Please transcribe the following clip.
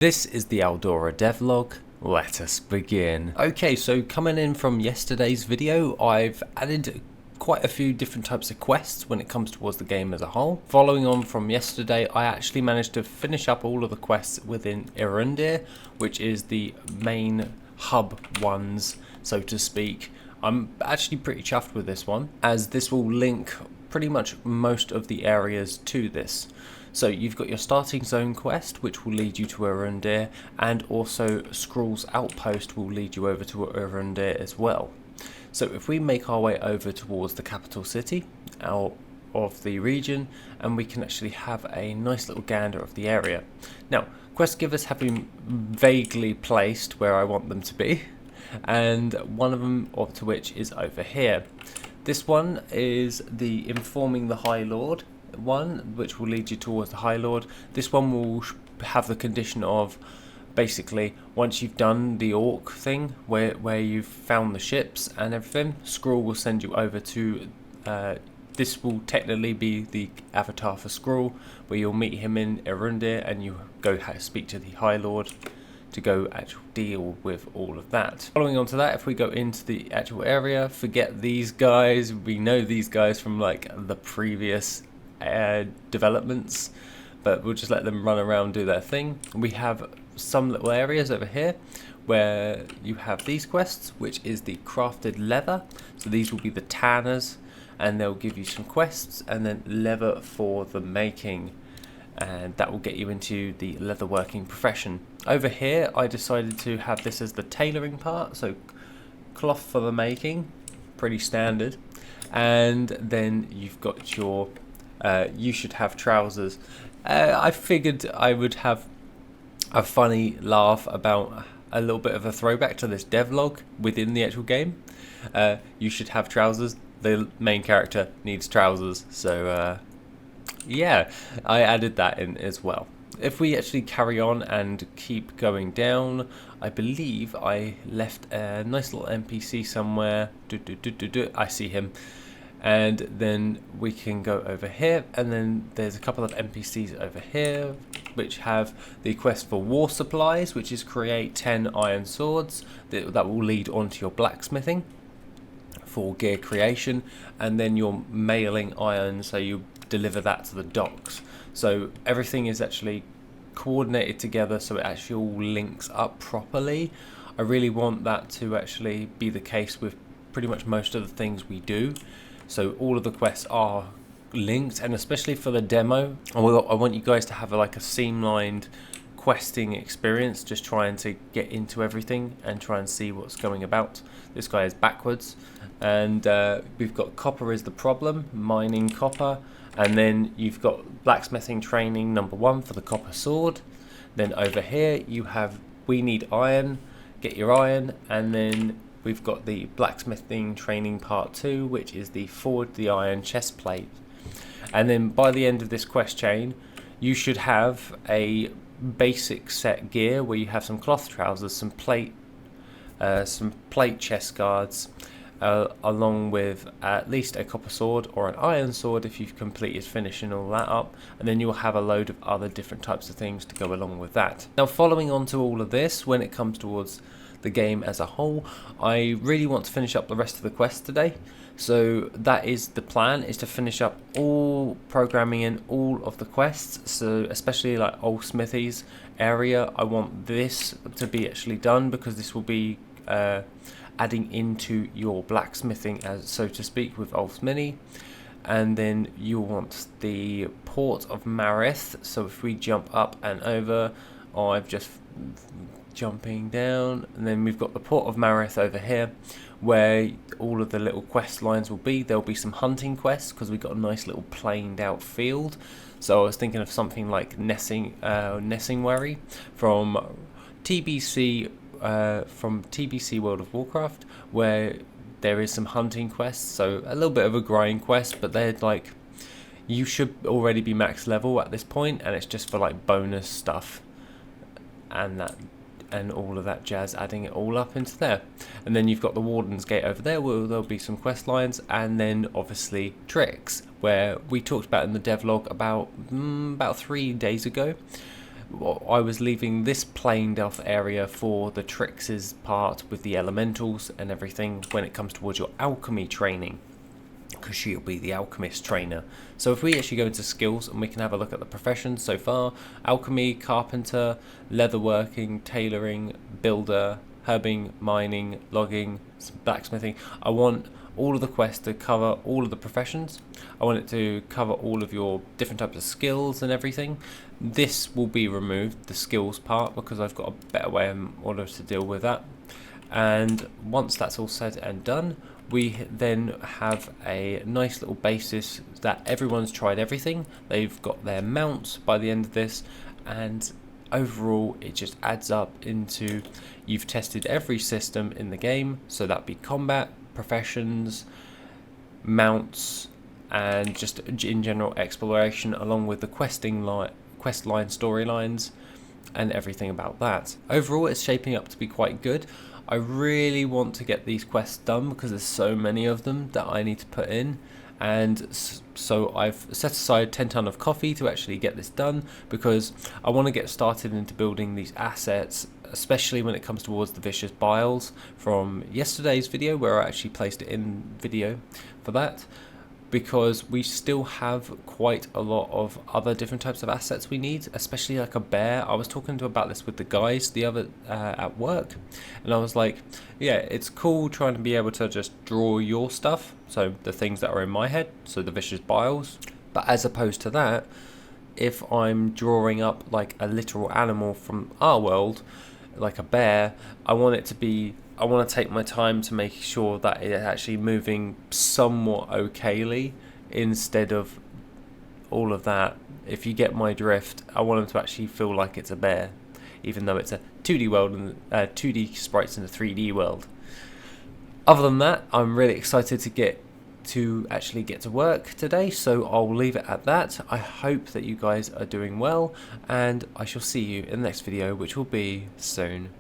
This is the Aldora devlog. Let us begin. Okay, so coming in from yesterday's video, I've added quite a few different types of quests when it comes towards the game as a whole. Following on from yesterday, I actually managed to finish up all of the quests within Erundir, which is the main hub ones, so to speak. I'm actually pretty chuffed with this one, as this will link pretty much most of the areas to this. So you've got your starting zone quest, which will lead you to Erundir, and also Skrull's outpost will lead you over to Erundir as well. So if we make our way over towards the capital city out of the region, and we can actually have a nice little gander of the area. Now, quest givers have been vaguely placed where I want them to be, and one of them to which is over here. This one is the informing the High Lord one, which will lead you towards the High Lord. This one will have the condition of basically once you've done the orc thing where you've found the ships and everything, Skrull will send you over to this will technically be the avatar for Skrull, where you'll meet him in Erundir and you go speak to the High Lord to go actually deal with all of that. Following on to that, if we go into the actual area, forget these guys. We know these guys from like the previous developments, but we'll just let them run around, do their thing. We have some little areas over here where you have these quests, which is the crafted leather. So these will be the tanners, and they'll give you some quests, and then leather for the making, and that will get you into the leatherworking profession. Over here I decided to have this as the tailoring part, so cloth for the making, pretty standard, and then you've got your you should have trousers. I figured I would have a funny laugh about a little bit of a throwback to this devlog within the actual game. You should have trousers. The main character needs trousers, so yeah, I added that in as well. If we actually carry on and keep going down, I believe I left a nice little NPC somewhere. I see him. And then we can go over here, and then there's a couple of NPCs over here which have the quest for war supplies, which is create 10 iron swords that will lead onto your blacksmithing for gear creation, and then your mailing iron, so you deliver that to the docks. So everything is actually coordinated together, so it actually all links up properly. I really want that to actually be the case with pretty much most of the things we do. So all of the quests are linked, and especially for the demo, I want you guys to have like a streamlined questing experience, just trying to get into everything and try and see what's going about. This guy is backwards, and we've got copper is the problem, mining copper, and then you've got blacksmithing training number 1 for the copper sword. Then over here you have we need iron, get your iron, and then we've got the blacksmithing training part 2, which is the forge the iron chest plate. And then by the end of this quest chain, you should have a basic set gear where you have some cloth trousers, some plate chest guards, along with at least a copper sword or an iron sword if you've completed finishing all that up, and then you'll have a load of other different types of things to go along with that. Now, following on to all of this, when it comes towards the game as a whole, I really want to finish up the rest of the quests today. So that is the plan, is to finish up all programming in all of the quests. So especially like old smithies area, I want this to be actually done, because this will be adding into your blacksmithing, as so to speak, with Ulf's Mini. And then you want the port of Marith. So if we jump up and over, I've just jumping down, and then we've got the port of Marith over here where all of the little quest lines will be. There'll be some hunting quests because we've got a nice little planed out field. So I was thinking of something like Nessingwary from TBC World of Warcraft, where there is some hunting quests, so a little bit of a grind quest, but they're like, you should already be max level at this point, and it's just for like bonus stuff and all of that jazz, adding it all up into there. And then you've got the Warden's Gate over there, where there'll be some quest lines, and then obviously tricks, where we talked about in the devlog about 3 days ago, I was leaving this planed off area for the tricks part with the elementals and everything when it comes towards your alchemy training, because she'll be the alchemist trainer. So if we actually go into skills and we can have a look at the professions so far: alchemy, carpenter, leatherworking, tailoring, builder, herbing, mining, logging, blacksmithing. I want all of the quests to cover all of the professions. I want it to cover all of your different types of skills and everything. This will be removed, the skills part, because I've got a better way in order to deal with that. And once that's all said and done, we then have a nice little basis that everyone's tried everything. They've got their mounts by the end of this, and overall it just adds up into you've tested every system in the game. So that'd be combat, professions, mounts, and just in general exploration, along with the quest line storylines and everything about that. Overall, it's shaping up to be quite good. I really want to get these quests done because there's so many of them that I need to put in, and so I've set aside 10 ton of coffee to actually get this done, because I want to get started into building these assets, especially when it comes towards the vicious biles from yesterday's video, where I actually placed it in video for that, because we still have quite a lot of other different types of assets we need, especially like a bear. I was talking about this with the guys the other at work, and I was like, yeah, it's cool trying to be able to just draw your stuff, so the things that are in my head, so the vicious biles, but as opposed to that, if I'm drawing up like a literal animal from our world, like a bear, I want to take my time to make sure that it's actually moving somewhat okayly, instead of all of that. If you get my drift, I want them to actually feel like it's a bear, even though it's a 2D world and 2D sprites in a 3D world. Other than that, I'm really excited to actually get to work today, so I'll leave it at that. I hope that you guys are doing well, and I shall see you in the next video, which will be soon.